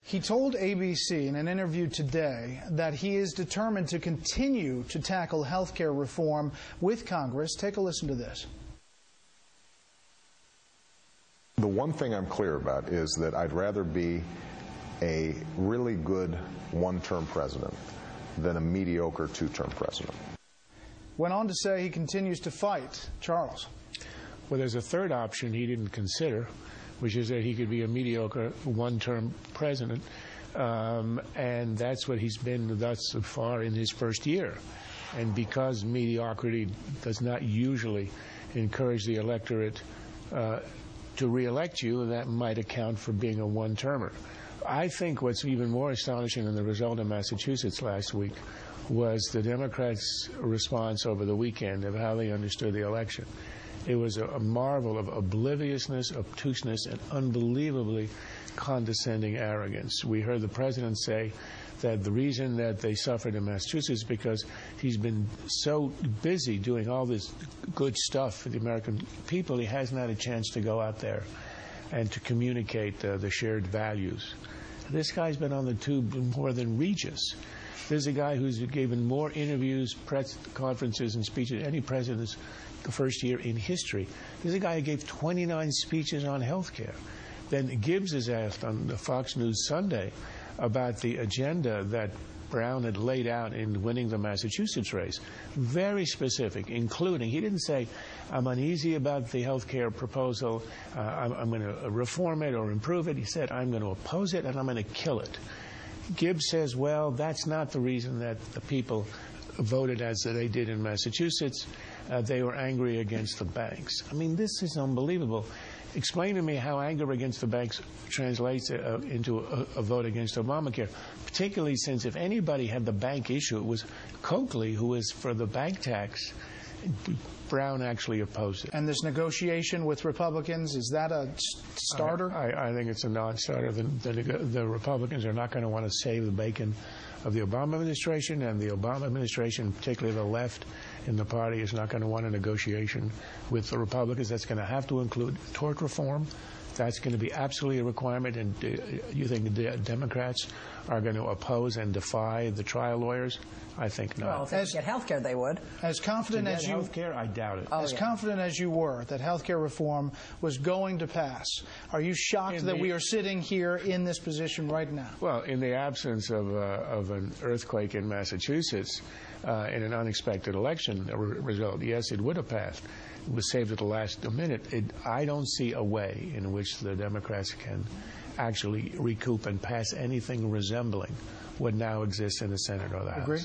He told ABC in an interview today that he is determined to continue to tackle health care reform with Congress. Take a listen to this. The one thing I'm clear about is that I'd rather be a really good one-term president than a mediocre two-term president. Went on to say he continues to fight. Charles. Well, there's a third option he didn't consider, which is that he could be a mediocre one-term president, and that's what he's been thus far in his first year. And because mediocrity does not usually encourage the electorate to re-elect you, that might account for being a one-termer. I think what's even more astonishing than the result in Massachusetts last week was the Democrats' response over the weekend of how they understood the election. It was a marvel of obliviousness, obtuseness, and unbelievably condescending arrogance. We heard the president say that the reason that they suffered in Massachusetts is because he's been so busy doing all this good stuff for the American people, he hasn't had a chance to go out there and to communicate the shared values. This guy's been on the tube more than Regis. There's a guy who's given more interviews, press conferences, and speeches than any president's the first year in history. There's a guy who gave 29 speeches on health care. Then Gibbs is asked on the Fox News Sunday about the agenda that Brown had laid out in winning the Massachusetts race. Very specific, including, he didn't say, I'm uneasy about the health care proposal, I'm going to reform it or improve it. He said, I'm going to oppose it and I'm going to kill it. Gibbs says, well, that's not the reason that the people voted as they did in Massachusetts. They were angry against the banks. I mean, this is unbelievable. Explain to me how anger against the banks translates into a vote against Obamacare, particularly since if anybody had the bank issue, it was Coakley, who was for the bank tax. Brown actually opposed it. And this negotiation with Republicans, is that a starter? I think it's a non-starter. The Republicans are not going to want to save the bacon of the Obama administration, and the Obama administration, particularly the left in the party, is not going to want a negotiation with the Republicans. That's going to have to include tort reform. That's going to be absolutely a requirement. And you think the Democrats are going to oppose and defy the trial lawyers? I think not. Well, if they get health care, they would. As confident as you... health care, I doubt it. As confident as you were that health care reform was going to pass, are you shocked that we are sitting here in this position right now? Well, in the absence of an earthquake in Massachusetts, in an unexpected election result, yes, it would have passed. It was saved at the last minute. I don't see a way in which the Democrats can actually recoup and pass anything resembling what now exists in the Senate or the House. Agree?